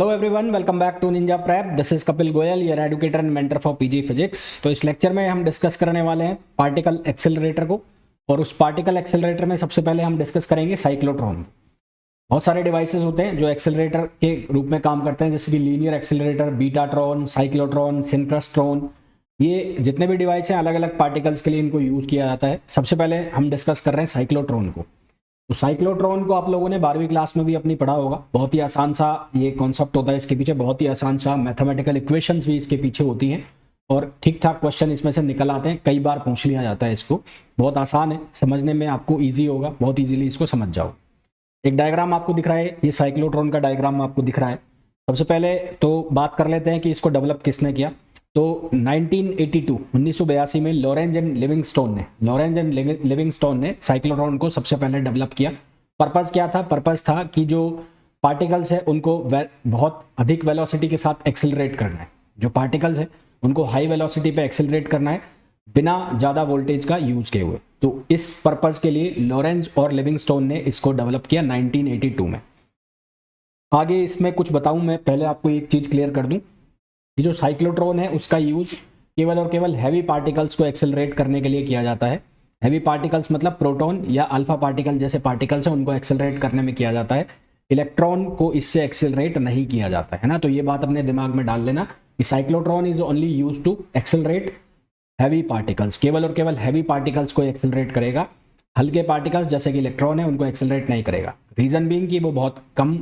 Hello everyone, welcome back to Ninja Prep. This is Kapil Goyal, your educator and mentor for PG physics. तो इस lecture में हम discuss करने वाले हैं पार्टिकल एक्सेलरेटर को, और उस पार्टिकल एक्सेलरेटर में सबसे पहले हम डिस्कस करेंगे साइक्लोट्रॉन। बहुत सारे डिवाइसेस होते हैं जो एक्सेलरेटर के रूप में काम करते हैं, जैसे कि लीनियर एक्सेलरेटर, बीटाट्रॉन, साइक्लोट्रॉन, सिंक्रस्ट्रॉन। ये जितने भी डिवाइस हैं अलग अलग पार्टिकल्स के लिए इनको यूज किया जाता है। सबसे पहले हम डिस्कस कर रहे हैं साइक्लोट्रॉन को। तो साइक्लोट्रॉन को आप लोगों ने 12वीं क्लास में भी अपनी पढ़ा होगा। बहुत ही आसान सा ये कॉन्सेप्ट होता है, इसके पीछे बहुत ही आसान सा मैथमेटिकल इक्वेशंस भी इसके पीछे होती हैं, और ठीक ठाक क्वेश्चन इसमें से निकल आते हैं। कई बार पूछ लिया जाता है इसको। बहुत आसान है, समझने में आपको ईजी होगा, बहुत ईजिली इसको समझ जाओ। एक डायग्राम आपको दिख रहा है, ये साइक्लोट्रॉन का डायग्राम आपको दिख रहा है। सबसे पहले तो बात कर लेते हैं कि इसको डेवलप किसने किया। तो 1982 में लॉरेंज एंड लिविंगस्टोन ने साइक्लोट्रॉन को सबसे पहले डेवलप किया। पर्पस क्या था? पर्पस था कि जो पार्टिकल्स है उनको बहुत अधिक वेलोसिटी के साथ एक्सेलरेट करना है। जो पार्टिकल्स है उनको हाई वेलोसिटी पे एक्सेलरेट करना है बिना ज़्यादा वोल्टेज का यूज किए हुए। तो इस पर्पस के लिए लॉरेंज और लिविंगस्टोन ने इसको डेवलप किया 1982 में। आगे इसमें कुछ बताऊं, मैं पहले आपको एक चीज़ क्लियर कर दूं कि जो साइक्लोट्रॉन है उसका यूज केवल और केवल हैवी पार्टिकल्स को एक्सेलरेट करने के लिए किया जाता है। हैवी पार्टिकल्स मतलब प्रोटॉन या अल्फा पार्टिकल जैसे पार्टिकल्स हैं, उनको एक्सेलरेट करने में किया जाता है। इलेक्ट्रॉन को इससे एक्सेलरेट नहीं किया जाता है ना। तो ये बात अपने दिमाग में डाल लेना कि cyclotron is only use to accelerate heavy particles. केवल और केवल हैवी पार्टिकल्स को एक्सेलरेट करेगा, हल्के पार्टिकल्स जैसे कि इलेक्ट्रॉन है उनको एक्सेलरेट नहीं करेगा। रीजन बीइंग कि वो बहुत कम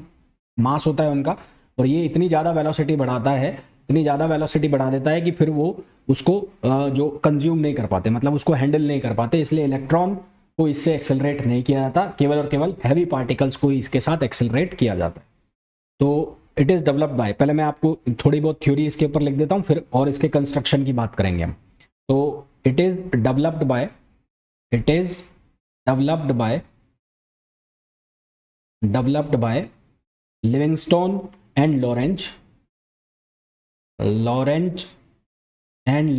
मास होता है उनका, और ये इतनी ज़्यादा वेलोसिटी बढ़ाता है, इतनी ज़्यादा वेलोसिटी बढ़ा देता है कि फिर वो उसको जो कंज्यूम नहीं कर पाते, मतलब उसको हैंडल नहीं कर पाते। इसलिए इलेक्ट्रॉन को इससे एक्सेलरेट नहीं किया जाता, केवल और केवल हैवी पार्टिकल्स को ही इसके साथ एक्सेलरेट किया जाता है। तो इट इज़ डेवलप्ड बाय, पहले मैं आपको थोड़ी बहुत थ्योरी इसके ऊपर लिख देता हूँ, फिर और इसके कंस्ट्रक्शन की बात करेंगे हम। तो it is developed by Livingston and Lawrence and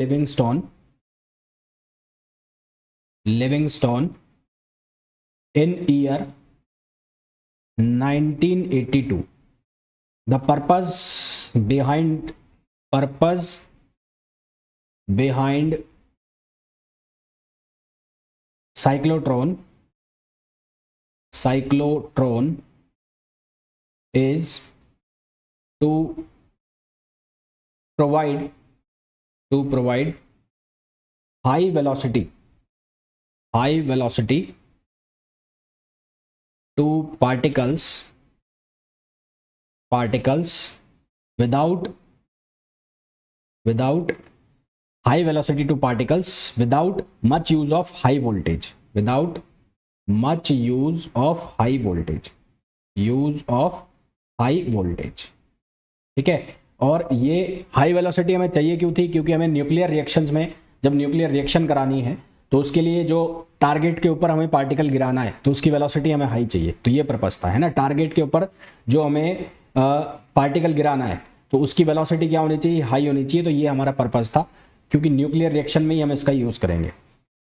Livingstone in year 1982. The purpose behind cyclotron is to provide high velocity to particles without high velocity to particles without much use of high voltage, ठीक है। और ये high velocity हमें चाहिए क्यों थी? क्योंकि हमें न्यूक्लियर रिएक्शंस में जब न्यूक्लियर रिएक्शन करानी है तो उसके लिए जो टारगेट के ऊपर हमें पार्टिकल गिराना है तो उसकी वेलोसिटी हमें हाई चाहिए। तो ये पर्पस था, है ना। टारगेट के ऊपर जो हमें पार्टिकल गिराना है तो उसकी वेलोसिटी क्या होनी चाहिए? हाई होनी चाहिए। तो ये हमारा पर्पस था, क्योंकि न्यूक्लियर रिएक्शन में ही हम इसका यूज़ करेंगे।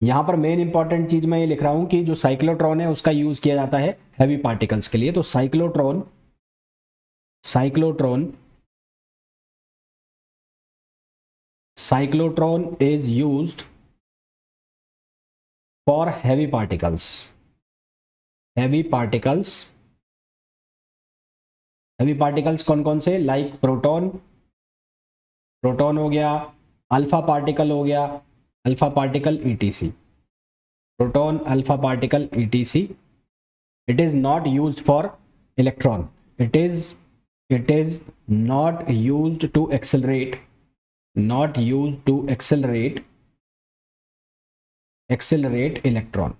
यहाँ पर मेन इंपॉर्टेंट चीज़ मैं ये लिख रहा हूँ कि जो साइक्लोट्रॉन है उसका यूज़ किया जाता है हैवी पार्टिकल्स के लिए। तो cyclotron is used for heavy particles कौन कौन से? लाइक प्रोटॉन हो गया, अल्फा पार्टिकल हो गया, alpha particle ETC, proton, alpha particle ETC। It is not used for electron, it is not used to accelerate electron.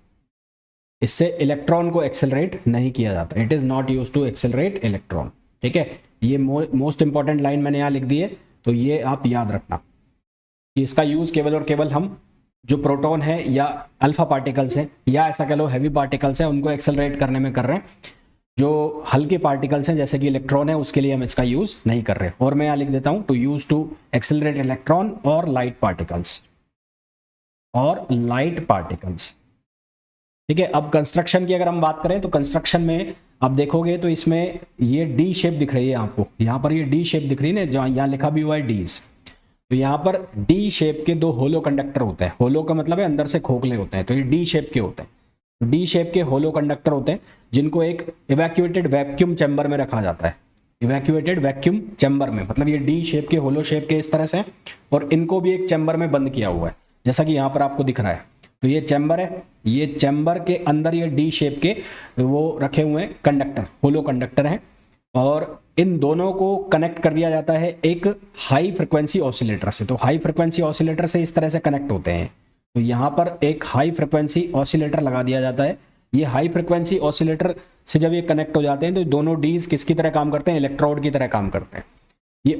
इससे इलेक्ट्रॉन को accelerate नहीं किया जाता। It is not used to accelerate electron, ठीक है। ये मोस्ट इंपॉर्टेंट लाइन मैंने यहाँ लिख दी है, तो ये आप याद रखना कि इसका यूज केवल और केवल हम जो प्रोटॉन है या अल्फा पार्टिकल्स हैं या ऐसा कह लो हैवी पार्टिकल्स हैं उनको एक्सेलरेट करने में कर रहे हैं। जो हल्के पार्टिकल्स हैं जैसे कि इलेक्ट्रॉन है उसके लिए हम इसका यूज नहीं कर रहे। और मैं यहाँ लिख देता हूं to use to accelerate electron और लाइट पार्टिकल्स, ठीक है। अब कंस्ट्रक्शन की अगर हम बात करें तो कंस्ट्रक्शन में आप देखोगे तो इसमें ये डी शेप दिख रही है आपको, यहाँ पर ये डी शेप दिख रही है ना, जहाँ यहाँ लिखा भी हुआ है डीज। तो यहाँ पर डी शेप के दो होलो कंडक्टर होते हैं, होलो का मतलब है अंदर से खोखले होते हैं, तो ये डी शेप के होते हैं। डी शेप के होलो कंडक्टर होते हैं जिनको एक इवैक्यूएटेड वैक्यूम चैम्बर में रखा जाता है। इवैक्यूएटेड वैक्यूम चैम्बर में मतलब ये डी शेप के होलो शेप के इस तरह से, और इनको भी एक चैम्बर में बंद किया हुआ है जैसा कि यहाँ पर आपको दिख रहा है। तो ये चैम्बर है, ये चैम्बर के अंदर ये डी शेप के वो रखे हुए हैं कंडक्टर, होलो कंडक्टर हैं, और इन दोनों को कनेक्ट कर दिया जाता है एक हाई फ्रिक्वेंसी ऑसिलेटर से। तो हाई फ्रिक्वेंसी ऑसिलेटर से इस तरह से कनेक्ट होते हैं। तो यहाँ पर एक हाई फ्रिक्वेंसी ऑसिलेटर लगा दिया जाता है। ये हाई फ्रिक्वेंसी ऑसिलेटर से जब ये कनेक्ट हो जाते हैं तो दोनों डीज किसकी तरह काम करते हैं, इलेक्ट्रोड की तरह काम करते हैं। ये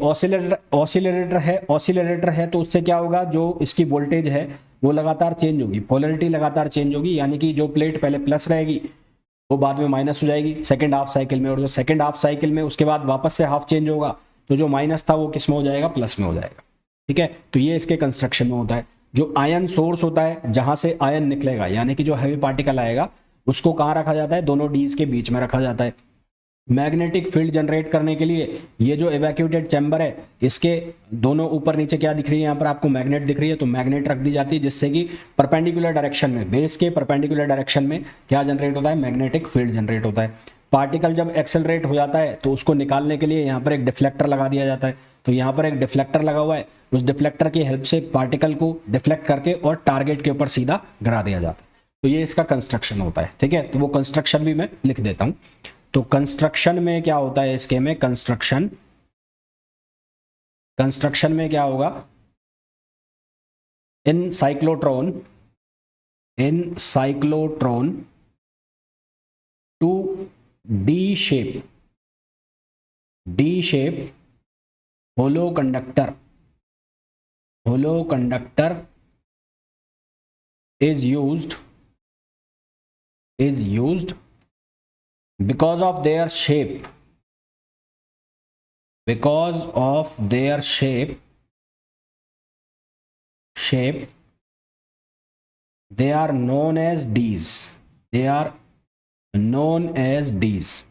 ऑसिलेटर है तो उससे क्या होगा, जो इसकी वोल्टेज है वो लगातार चेंज होगी, पोलैरिटी लगातार चेंज होगी, यानी कि जो प्लेट पहले प्लस रहेगी वो बाद में माइनस हो जाएगी सेकंड हाफ साइकिल में, और जो सेकंड हाफ साइकिल में उसके बाद वापस से हाफ चेंज होगा तो जो माइनस था वो किस में हो जाएगा, प्लस में हो जाएगा। ठीक है, तो ये इसके कंस्ट्रक्शन में होता है। जो आयन सोर्स होता है जहां से आयन निकलेगा, यानी कि जो हैवी पार्टिकल आएगा उसको कहाँ रखा जाता है, दोनों डीज के बीच में रखा जाता है। मैग्नेटिक फील्ड जनरेट करने के लिए ये जो इवैक्यूएटेड चैम्बर है इसके दोनों ऊपर नीचे क्या दिख रही है, यहाँ पर आपको मैग्नेट दिख रही है, तो मैग्नेट रख दी जाती है जिससे कि परपेंडिकुलर डायरेक्शन में, बेस के परपेंडिकुलर डायरेक्शन में क्या जनरेट होता है, मैग्नेटिक फील्ड जनरेट होता है। पार्टिकल जब एक्सेलरेट हो जाता है तो उसको निकालने के लिए यहाँ पर एक डिफ्लेक्टर लगा दिया जाता है। तो यहाँ पर एक डिफ्लेक्टर लगा हुआ है, उस डिफ्लेक्टर की हेल्प से पार्टिकल को डिफ्लेक्ट करके और टारगेट के ऊपर सीधा गिरा दिया जाता है। तो ये इसका कंस्ट्रक्शन होता है। ठीक है, तो वो कंस्ट्रक्शन भी मैं लिख देता हूं। तो कंस्ट्रक्शन में क्या होता है, इसके में कंस्ट्रक्शन में क्या होगा, in cyclotron two D shape hollow conductor is used because of their shape, they are known as Ds.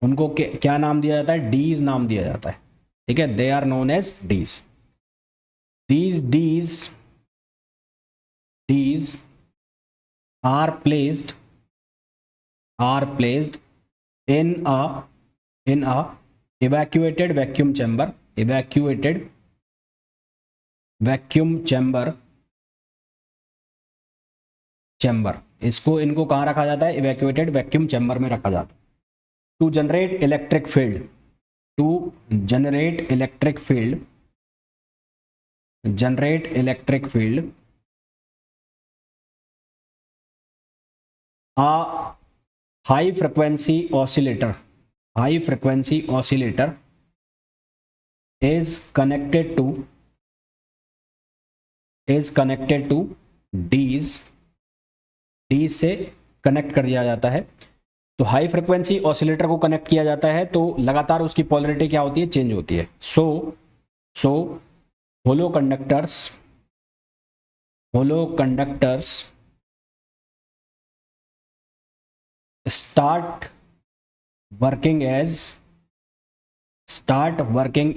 उनको क्या नाम दिया जाता है, Ds नाम दिया जाता है। ठीक है, they are known as Ds. These are placed in a evacuated vacuum chamber, इसको इनको कहाँ रखा जाता है, इवैक्यूएटेड वैक्यूम चैम्बर में रखा जाता है। To generate electric field a high frequency oscillator is connected to D's से कनेक्ट कर दिया जाता है। तो हाई फ्रिक्वेंसी ऑसिलेटर को कनेक्ट किया जाता है तो लगातार उसकी पोलैरिटी क्या होती है, चेंज होती है। सो होलो कंडक्टर्स start working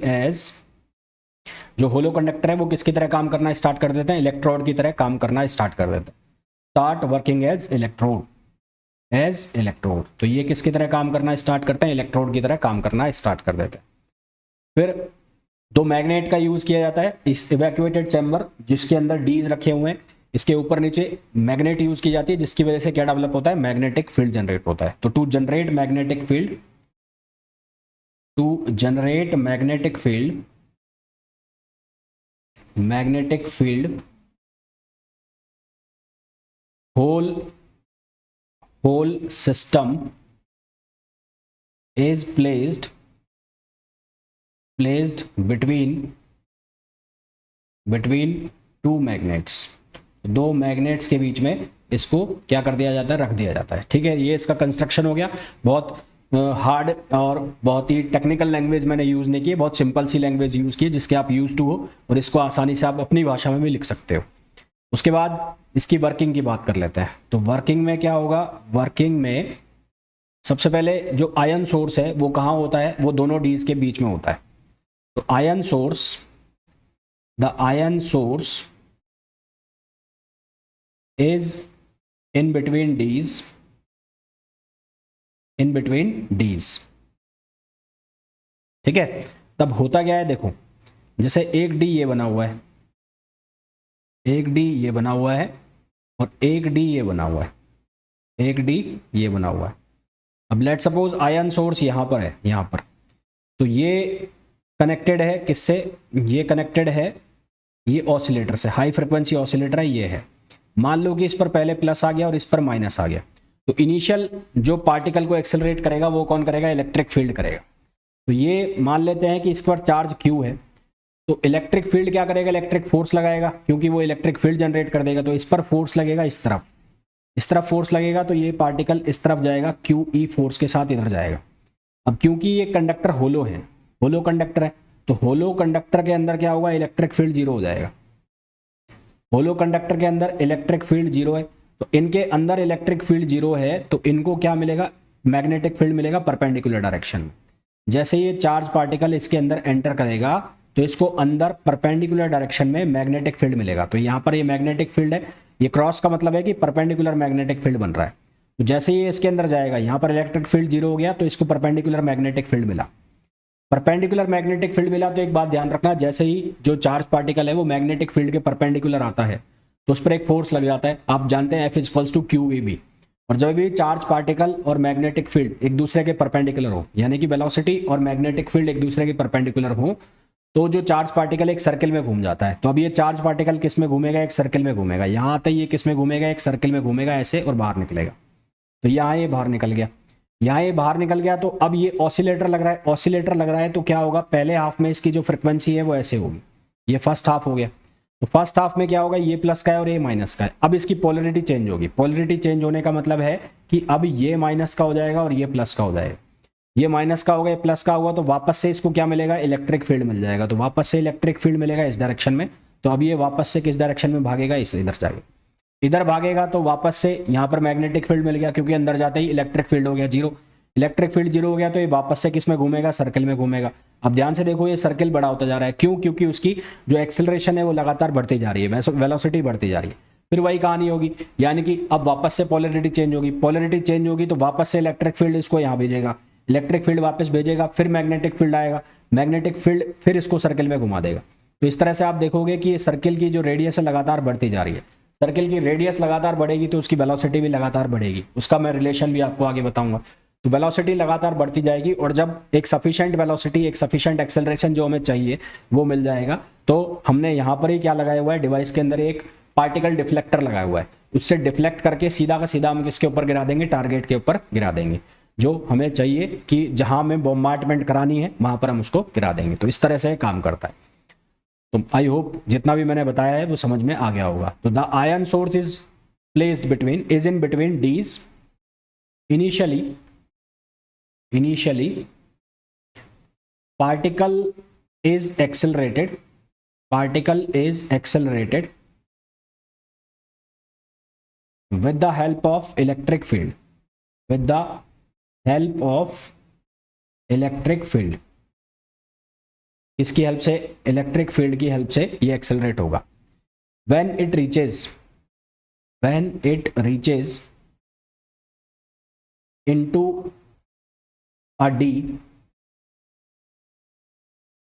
as जो होलो कंडक्टर है वो किसकी तरह काम करना स्टार्ट कर देते हैं, इलेक्ट्रोड की तरह काम करना स्टार्ट कर देते हैं। स्टार्ट वर्किंग एज इलेक्ट्रोड, तो ये किसकी तरह काम करना स्टार्ट करते हैं, इलेक्ट्रोड की तरह काम करना स्टार्ट कर देते हैं। फिर दो मैग्नेट का यूज किया जाता है इस इवैक्यूएटेड चैम्बर जिसके अंदर डीज रखे हुए हैं, इसके ऊपर नीचे मैग्नेट यूज की जाती है जिसकी वजह से क्या डेवलप होता है, मैग्नेटिक फील्ड जनरेट होता है। तो to generate magnetic field whole system is placed between two magnets, दो मैग्नेट्स के बीच में इसको क्या कर दिया जाता है, रख दिया जाता है। ठीक है, ये इसका कंस्ट्रक्शन हो गया। बहुत हार्ड और बहुत ही टेक्निकल लैंग्वेज मैंने यूज नहीं की, बहुत सिंपल सी लैंग्वेज यूज की जिसके आप यूज टू हो और इसको आसानी से आप अपनी भाषा में भी लिख सकते हो। उसके बाद इसकी वर्किंग की बात कर लेते हैं। तो वर्किंग में क्या होगा, वर्किंग में सबसे पहले जो आयन सोर्स है वो कहाँ होता है, वो दोनों डीज के बीच में होता है। तो ion source, the ion source is in between dees, in between dees. ठीक है, तब होता क्या है देखो, जैसे एक डी ये बना हुआ है, एक डी ये बना हुआ है और एक डी ये बना हुआ है, एक डी ये बना हुआ है। अब लेट सपोज आयन सोर्स यहां पर है, यहां पर, तो ये कनेक्टेड है किससे, ये कनेक्टेड है ये ऑसिलेटर से, हाई फ्रिक्वेंसी ऑसिलेटर है ये है। मान लो कि इस पर पहले प्लस आ गया और इस पर माइनस आ गया, तो इनिशियल जो पार्टिकल को एक्सेलरेट करेगा वो कौन करेगा, इलेक्ट्रिक फील्ड करेगा। तो ये मान लेते हैं कि इस पर चार्ज क्यू है, तो इलेक्ट्रिक फील्ड क्या करेगा, इलेक्ट्रिक फोर्स लगाएगा, क्योंकि वो इलेक्ट्रिक फील्ड जनरेट कर देगा। तो इस पर फोर्स लगेगा, इस तरफ फोर्स लगेगा, तो ये पार्टिकल इस तरफ जाएगा, क्यू ई फोर्स के साथ इधर जाएगा। अब क्योंकि ये कंडक्टर होलो है, होलो कंडक्टर है, तो होलो कंडक्टर के अंदर क्या होगा, इलेक्ट्रिक फील्ड जीरो हो जाएगा। होलो कंडक्टर के अंदर इलेक्ट्रिक फील्ड जीरो है, तो इनके अंदर इलेक्ट्रिक फील्ड जीरो है, तो इनको क्या मिलेगा, मैग्नेटिक फील्ड मिलेगा परपेंडिकुलर डायरेक्शन में। जैसे ये चार्ज पार्टिकल इसके अंदर एंटर करेगा तो इसको अंदर परपेंडिकुलर डायरेक्शन में मैग्नेटिक फील्ड मिलेगा। तो यहाँ पर ये मैग्नेटिक फील्ड है, ये क्रॉस का मतलब है कि परपेंडिकुलर मैग्नेटिक फील्ड बन रहा है। तो जैसे ये इसके अंदर जाएगा, यहाँ पर इलेक्ट्रिक फील्ड जीरो हो गया, तो इसको परपेंडिकुलर मैग्नेटिक फील्ड मिला। परपेंडिकुलर मैग्नेटिक फील्ड मिला तो एक बात ध्यान रखना, जैसे ही जो चार्ज पार्टिकल है वो मैग्नेटिक फील्ड के परपेंडिकुलर आता है तो उस पर एक फोर्स लग जाता है। आप जानते हैं F=QEB। और जब भी चार्ज पार्टिकल और मैग्नेटिक फील्ड एक दूसरे के परपेंडिकुलर हो, यानी कि वेलोसिटी और मैग्नेटिक फील्ड एक दूसरे के परपेंडिकुलर हो, तो जो चार्ज पार्टिकल एक सर्किल में घूम जाता है। तो अब ये चार्ज पार्टिकल किस में घूमेगा, एक सर्किल में घूमेगा। यहाँ आते ही ये किस में घूमेगा, एक सर्किल में घूमेगा ऐसे, और बाहर निकलेगा। तो यहाँ ये बाहर निकल गया, यहाँ ये बाहर निकल गया। तो अब ये ऑसिलेटर लग रहा है, ऑसिलेटर लग रहा है, तो क्या होगा, पहले हाफ में इसकी जो फ्रिक्वेंसी है वो ऐसे होगी, ये फर्स्ट हाफ हो गया। तो फर्स्ट हाफ में क्या होगा, ये प्लस का है और ये माइनस का है। अब इसकी पोलरिटी चेंज होगी, पोलरिटी चेंज होने का मतलब है कि अब ये माइनस का हो जाएगा और ये प्लस का हो जाएगा। ये माइनस का होगा, ये प्लस का हुआ, तो वापस से इसको क्या मिलेगा, इलेक्ट्रिक फील्ड मिल जाएगा। तो वापस से इलेक्ट्रिक फील्ड मिलेगा इस डायरेक्शन में। तो अब ये वापस से किस डायरेक्शन में भागेगा, इस इधर जाएगा, इधर भागेगा। तो वापस से यहाँ पर मैग्नेटिक फील्ड मिल गया, क्योंकि अंदर जाते ही इलेक्ट्रिक फील्ड हो गया जीरो। इलेक्ट्रिक फील्ड जीरो हो गया, तो ये वापस से किस में घूमेगा, सर्किल में घूमेगा। अब ध्यान से देखो, ये सर्किल बड़ा होता जा रहा है, क्यों, क्योंकि उसकी जो एक्सेलरेशन है वो लगातार बढ़ती जा रही है, वेलोसिटी बढ़ती जा रही है। फिर वही कहानी होगी, यानी कि अब वापस से पोलरिटी चेंज होगी, पोलरिटी चेंज होगी तो वापस से इलेक्ट्रिक फील्ड इसको यहाँ भेजेगा, इलेक्ट्रिक फील्ड वापस भेजेगा, फिर मैग्नेटिक फील्ड आएगा, मैग्नेटिक फील्ड फिर इसको सर्किल में घुमा देगा। तो इस तरह से आप देखोगे कि ये सर्किल की जो रेडियस है लगातार बढ़ती जा रही है। सर्किल की रेडियस लगातार बढ़ेगी तो उसकी वेलोसिटी भी लगातार बढ़ेगी। उसका मैं रिलेशन भी आपको आगे बताऊंगा। तो वेलोसिटी लगातार बढ़ती जाएगी, और जब एक सफिशिएंट वेलोसिटी, एक सफिशिएंट एक्सेलरेशन जो हमें चाहिए वो मिल जाएगा, तो हमने यहाँ पर ही क्या लगाया हुआ है, डिवाइस के अंदर एक पार्टिकल डिफ्लेक्टर लगाया हुआ है। उससे डिफ्लेक्ट करके सीधा का सीधा हम किसके ऊपर गिरा देंगे, टारगेट के ऊपर गिरा देंगे। जो हमें चाहिए कि जहां हमें बॉम्बार्डमेंट करानी है वहां पर हम उसको गिरा देंगे। तो इस तरह से काम करता है। तो आई होप जितना भी मैंने बताया है वो समझ में आ गया होगा। तो the ion source is placed between, is in between dees. Initially particle is accelerated with the help of electric field, with the help of electric field। इसकी हेल्प से, इलेक्ट्रिक फील्ड की हेल्प से ये एक्सेलरेट होगा। when it reaches into a D,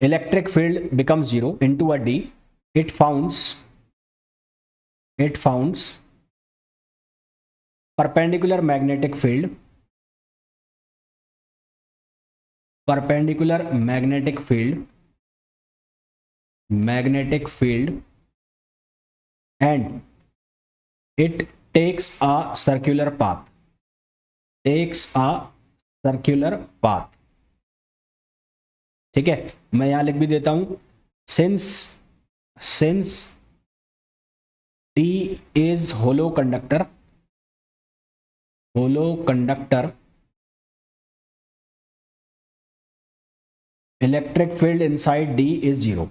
electric field becomes zero into a D, it founds perpendicular magnetic field and it takes a circular path, ठीक है। मैं यहां लिख भी देता हूं, since D is hollow conductor, electric field inside D is zero,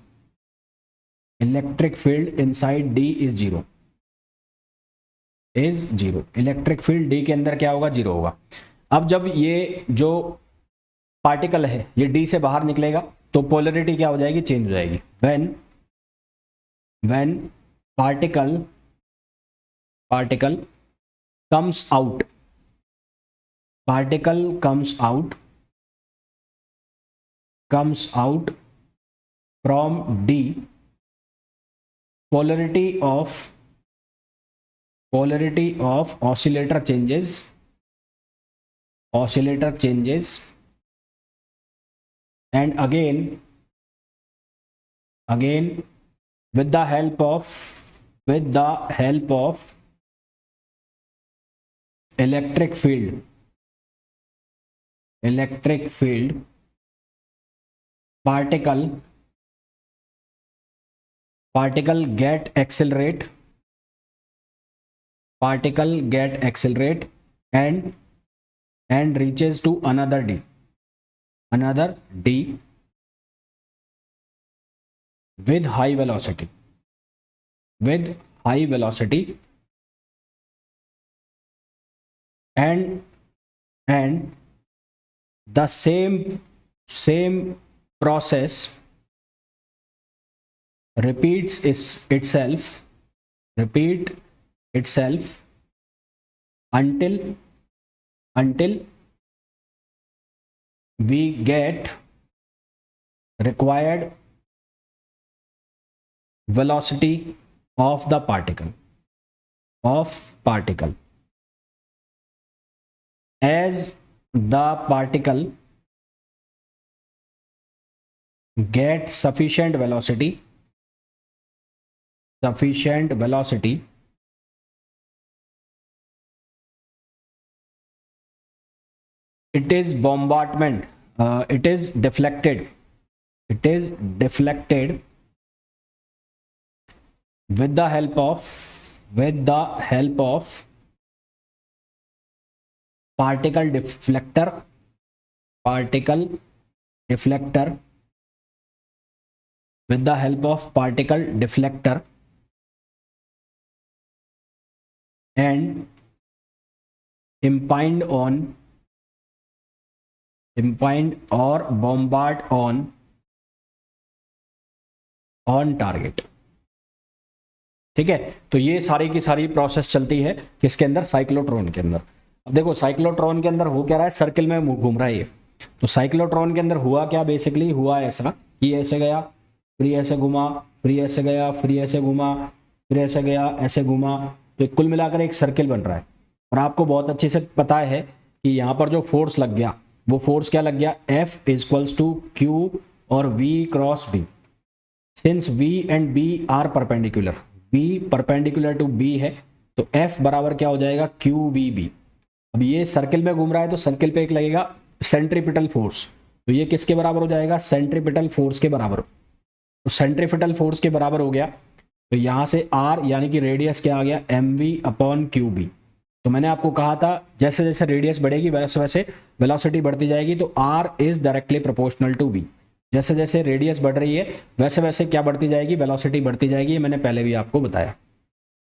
electric field D के अंदर क्या होगा, जीरो होगा। अब जब ये जो पार्टिकल है ये डी से बाहर निकलेगा तो पोलरिटी क्या हो जाएगी, चेंज हो जाएगी। When particle comes out from D, polarity of oscillator changes and again with the help of electric field particle get accelerate and reaches to another d with high velocity and the same process repeats itself until we get required velocity of the particle as the particle gets sufficient velocity it is deflected with the help of particle deflector with the help of particle deflector and impinged or bombard on target। ठीक है, तो ये सारी की सारी process चलती है किसके अंदर, साइक्लोट्रॉन के अंदर। अब देखो साइक्लोट्रॉन के अंदर हो क्या रहा है, सर्किल में घूम रहा है ये। तो साइक्लोट्रॉन के अंदर हुआ क्या, बेसिकली हुआ ऐसा कि ऐसे गया, फिर ऐसे घुमा, फिर ऐसे गया, फिर ऐसे घुमा, फिर ऐसे गया, ऐसे घुमा, तो कुल मिलाकर एक सर्किल बन रहा है। और आपको बहुत अच्छे से पता है कि यहाँ पर जो फोर्स लग गया वो फोर्स क्या लग गया, F इक्वल्स टू Q और V cross B। Since V and B are perpendicular, V perpendicular to B है, तो F बराबर क्या हो जाएगा, QVB। अब ये सर्किल में घूम रहा है तो सर्किल पे एक लगेगा सेंट्रीपिटल फोर्स, तो ये किसके बराबर हो जाएगा, सेंट्रीपिटल फोर्स के बराबर। तो सेंट्रीपिटल फोर्स के बराबर हो गया, तो यहाँ से R यानी कि रेडियस क्या आ गया, mv/qb। तो मैंने आपको कहा था जैसे जैसे रेडियस बढ़ेगी वैसे वैसे वेलोसिटी बढ़ती जाएगी, तो R is directly proportional to v। जैसे जैसे रेडियस बढ़ रही है वैसे वैसे क्या बढ़ती जाएगी, वेलोसिटी बढ़ती जाएगी, मैंने पहले भी आपको बताया।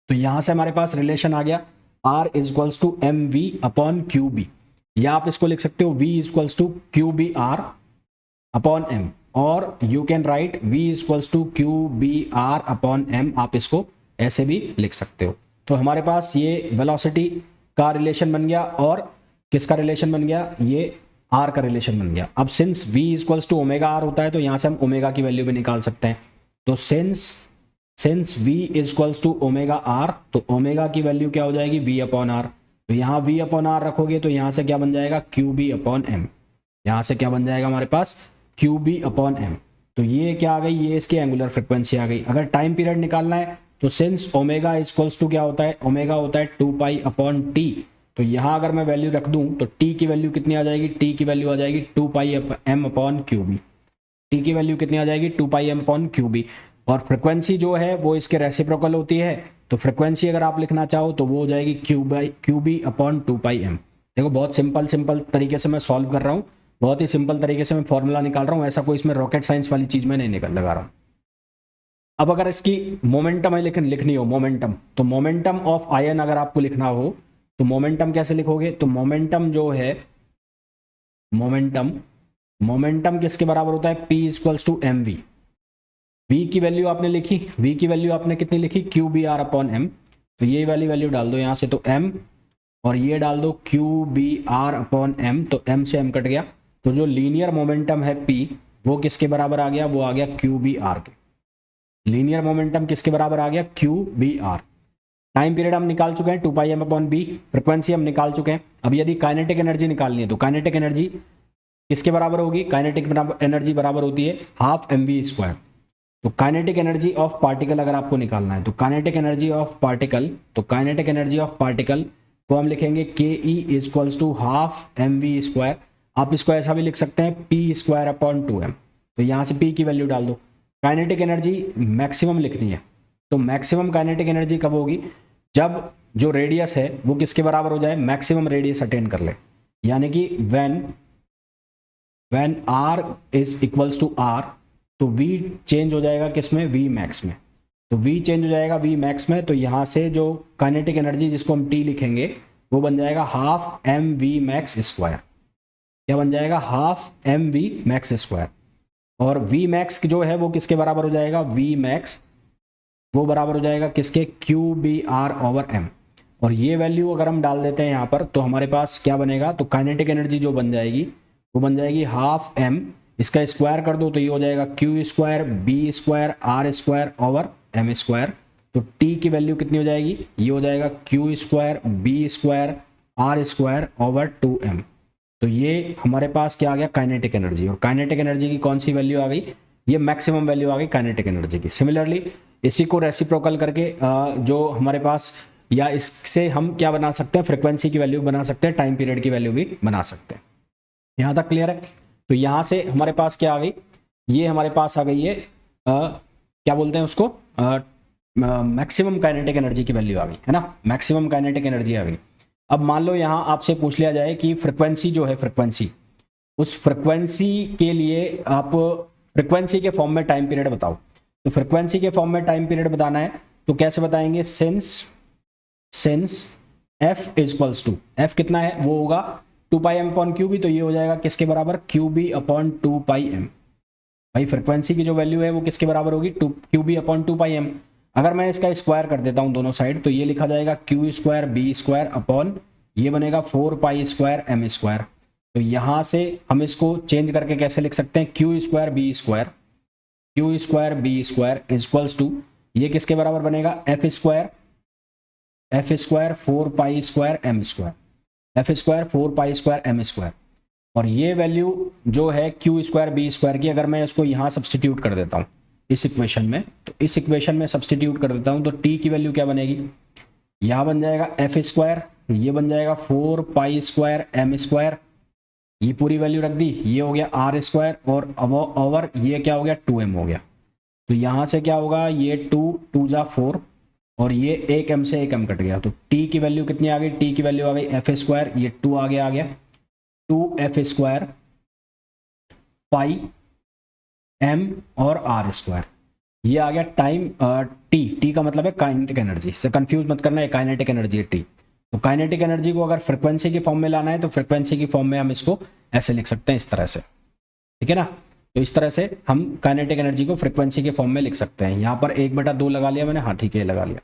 तो यहाँ से हमारे पास रिलेशन आ गया R इक्वल्स टू mv/qb, या आप इसको लिख सकते हो v इक्वल्स टू qbr/m, और you can write v equals to qbr/m, आप इसको ऐसे भी लिख सकते हो। तो हमारे पास ये वेलोसिटी का रिलेशन बन गया, और किसका रिलेशन बन गया, ये r का रिलेशन बन गया। अब since v equals to omega r होता है तो यहाँ से हम ओमेगा की वैल्यू भी निकाल सकते हैं। तो since v equals to omega r, तो ओमेगा की वैल्यू क्या हो जाएगी, v/r। तो यहाँ v/r रखोगे तो यहाँ से क्या बन जाएगा, qb/m। यहाँ से क्या बन जाएगा हमारे पास, qb/m। तो ये क्या आ गई, ये इसकी एंगुलर फ्रिक्वेंसी आ गई। अगर टाइम पीरियड निकालना है तो सिंस ओमेगा इक्वल्स टू क्या होता है, ओमेगा होता है 2π/t। तो यहाँ अगर मैं वैल्यू रख दूं तो t की वैल्यू कितनी आ जाएगी, t की वैल्यू आ जाएगी 2πm/qb। t की वैल्यू कितनी आ जाएगी, 2πm/qb। और फ्रिक्वेंसी जो है वो इसके रेसिप्रोकल होती है, तो फ्रिक्वेंसी अगर आप लिखना चाहो तो वो हो जाएगी qb/2πm। देखो बहुत सिंपल तरीके से मैं सॉल्व कर रहा हूँ, बहुत ही सिंपल तरीके से मैं फॉर्मूला निकाल रहा हूँ, ऐसा कोई इसमें रॉकेट साइंस वाली चीज में नहीं लगा रहा हूँ। अब अगर इसकी मोमेंटम लिखनी हो, मोमेंटम, तो मोमेंटम ऑफ आयन अगर आपको लिखना हो तो मोमेंटम कैसे लिखोगे, तो मोमेंटम जो है मोमेंटम किसके बराबर होता है, P equals to m v. V की वैल्यू आपने लिखी, V की वैल्यू आपने कितनी लिखी, q b r upon m. तो ये वाली वैल्यू डाल दो यहाँ से, तो m, और ये डाल दो q b r upon m, तो m से m कट गया। तो जो लीनियर मोमेंटम है P वो किसके बराबर आ गया, वो आ गया क्यू बी आर के। लीनियर मोमेंटम किसके बराबर आ गया, q b r. Time period हम निकाल चुके हैं 2 pi m upon b, frequency हम निकाल चुके हैं। अब यदि काइनेटिक एनर्जी निकालनी है तो काइनेटिक एनर्जी किसके बराबर होगी, काइनेटिक एनर्जी बराबर होती है हाफ एम वी स्क्वायर। तो काइनेटिक एनर्जी ऑफ पार्टिकल अगर आपको निकालना है तो काइनेटिक एनर्जी ऑफ पार्टिकल, तो काइनेटिक एनर्जी ऑफ पार्टिकल को हम लिखेंगे k e equals to half m v square. आप इसको ऐसा भी लिख सकते हैं पी स्क्वायर अपॉन 2m। तो यहाँ से p की वैल्यू डाल दो। काइनेटिक एनर्जी मैक्सिमम लिखनी है, तो मैक्सिमम काइनेटिक एनर्जी कब होगी, जब जो रेडियस है वो किसके बराबर हो जाए, मैक्सिमम रेडियस अटेन कर ले। यानी कि when r is equals to r, तो v चेंज हो जाएगा किसमें, v मैक्स में। तो v चेंज हो जाएगा v मैक्स में, तो यहाँ से जो काइनेटिक एनर्जी जिसको हम t लिखेंगे वो बन जाएगा half m v max square. क्या बन जाएगा, half m v max square. और v मैक्स जो है वो किसके बराबर हो जाएगा, v मैक्स वो बराबर हो जाएगा किसके, q b r over m. और ये वैल्यू अगर हम डाल देते हैं यहाँ पर तो हमारे पास क्या बनेगा, तो काइनेटिक एनर्जी जो बन जाएगी वो बन जाएगी हाफ एम, इसका स्क्वायर कर दो तो ये हो जाएगा q square b square r square over m square. तो टी की वैल्यू कितनी हो जाएगी, ये हो जाएगा q square b square r square over 2m। तो ये हमारे पास क्या आ गया, काइनेटिक एनर्जी। और काइनेटिक एनर्जी की कौन सी वैल्यू आ गई, ये मैक्सिमम वैल्यू आ गई काइनेटिक एनर्जी की। सिमिलरली इसी को रेसिप्रोकल करके जो हमारे पास, या इससे हम क्या बना सकते हैं, फ्रिक्वेंसी की वैल्यू बना सकते हैं, टाइम पीरियड की वैल्यू भी बना सकते हैं। यहाँ तक क्लियर है। तो यहाँ से हमारे पास क्या आ गई, ये हमारे पास आ गई है क्या बोलते हैं उसको, मैक्सिमम काइनेटिक एनर्जी की वैल्यू आ गई है ना, मैक्सिमम काइनेटिक एनर्जी आ गई। अब मान लो यहाँ आपसे पूछ लिया जाए कि फ्रिक्वेंसी जो है, फ्रिक्वेंसी, उस फ्रिक्वेंसी के लिए आप फ्रिक्वेंसी के फॉर्म में टाइम पीरियड बताओ। तो फ्रिक्वेंसी के फॉर्म में टाइम पीरियड बताना है तो कैसे बताएंगे, since f equals to, f कितना है वो होगा 2 pi m upon q b. तो ये हो जाएगा किसके बराबर, q b upon 2 pi m. भाई फ्रिक्वेंसी की जो वैल्यू है वो किसके बराबर होगी, q b upon 2 pi m. अगर मैं इसका स्क्वायर कर देता हूं दोनों साइड तो ये लिखा जाएगा q square b square upon ये बनेगा 4 पाई स्क्वायर एम स्क्वायर। तो यहां से हम इसको चेंज करके कैसे लिख सकते हैं, q square b square equals to ये किसके बराबर बनेगा, f square 4 pi square m square, f square 4 pi square m square. और ये वैल्यू जो है क्यू स्क्वायर बी स्क्वायर की, अगर मैं इसको यहाँ सब्सटीट्यूट कर देता हूँ इस इक्वेशन में, तो इस इक्वेशन में सब्सटीट्यूट कर देता हूँ तो टी की वैल्यू क्या बनेगी, यहाँ बन जाएगा एफ स्क्वायर, ये बन जाएगा 4 पाई स्क्वायर एम स्क्वायर, ये पूरी वैल्यू रख दी, ये हो गया आर स्क्वायर और ओवर ये क्या हो गया 2m हो गया। तो यहाँ से क्या होगा, ये 2 जा 4 और ये एक m से एक m कट गया। तो t की वैल्यू कितनी आ गई, t की वैल्यू आ गई एफ स्क्वायर, ये 2 आगे आ गया 2f स्क्वायर पाई m और r स्क्वायर, ये आ गया टाइम t का मतलब है काइनेटिक एनर्जी, से कंफ्यूज मत करना, है काइनेटिक एनर्जी है t। तो काइनेटिक एनर्जी को अगर फ्रिक्वेंसी के फॉर्म में लाना है तो फ्रिक्वेंसी की फॉर्म में हम इसको ऐसे लिख सकते हैं, इस तरह से, ठीक है ना। तो इस तरह से हम काइनेटिक एनर्जी को फ्रिक्वेंसी के फॉर्म में लिख सकते हैं। यहाँ पर 1/2 लगा लिया मैंने, हाँ ठीक है लगा लिया।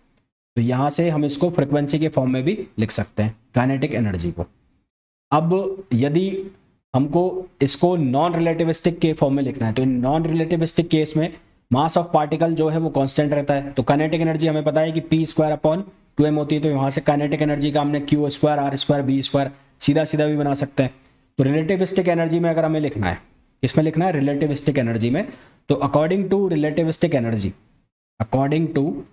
तो यहाँ से हम इसको फ्रिक्वेंसी के फॉर्म में भी लिख सकते हैं काइनेटिक एनर्जी को। अब यदि हमको इसको नॉन रिलेटिविस्टिक के फॉर्म में लिखना है तो इन नॉन रिलेटिविस्टिक केस में मास ऑफ पार्टिकल जो है वो कांस्टेंट रहता है। तो काइनेटिक एनर्जी हमें पता है कि पी स्क्वायर अपॉन 2m होती है। तो यहाँ से काइनेटिक एनर्जी का हमने q square r square b square सीधा सीधा भी बना सकते हैं। तो रिलेटिविस्टिक एनर्जी में अगर हमें लिखना है, इसमें लिखना है रिलेटिविस्टिक एनर्जी में, तो according to relativistic energy, according to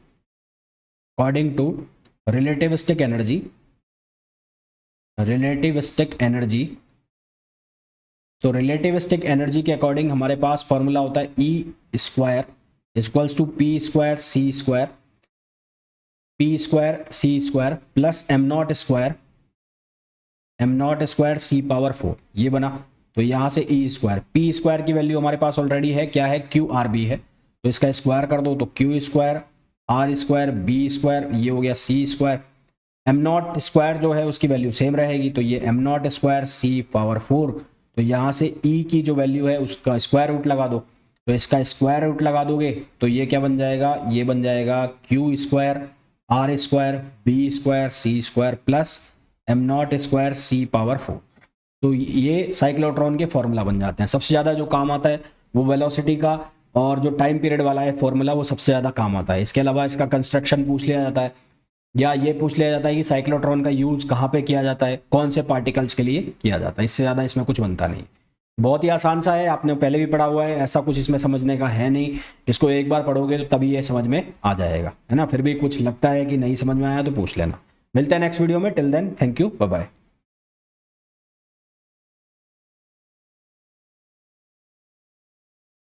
relativistic energy, तो रिलेटिविस्टिक एनर्जी के अकॉर्डिंग हमारे पास फॉर्मूला होता है E square equals to P square C square plus M naught square C power 4, ये बना। तो यहाँ से ई स्क्वायर, पी स्क्वायर की वैल्यू हमारे पास ऑलरेडी है, क्या है, क्यू आर बी है, तो इसका स्क्वायर कर दो तो q square r square b square, ये हो गया c square. M naught square जो है उसकी वैल्यू सेम रहेगी, तो ये एम नॉट स्क्वायर सी पावर 4, तो यहाँ से ई की जो वैल्यू है उसका स्क्वायर रूट लगा दो, तो इसका स्क्वायर रूट लगा दोगे तो ये क्या बन जाएगा, ये बन जाएगा q square r square b square सी square plus M naught square सी पावर 4। तो ये साइक्लोट्रॉन के फॉर्मूला बन जाते हैं। सबसे ज़्यादा जो काम आता है वो वेलोसिटी का और जो टाइम पीरियड वाला है फॉर्मूला, वो सबसे ज़्यादा काम आता है। इसके अलावा इसका कंस्ट्रक्शन पूछ लिया जाता है, या ये पूछ लिया जाता है कि साइक्लोट्रॉन का यूज़ कहाँ पे किया जाता है, कौन से पार्टिकल्स के लिए किया जाता है। इससे ज़्यादा इसमें कुछ बनता नहीं। बहुत ही आसान सा है, आपने पहले भी पढ़ा हुआ है, ऐसा कुछ इसमें समझने का है नहीं। इसको एक बार पढ़ोगे तो तभी ये समझ में आ जाएगा, है ना। फिर भी कुछ लगता है कि नहीं समझ में आया तो पूछ लेना। मिलते हैं नेक्स्ट वीडियो में। Till then thank you, bye bye.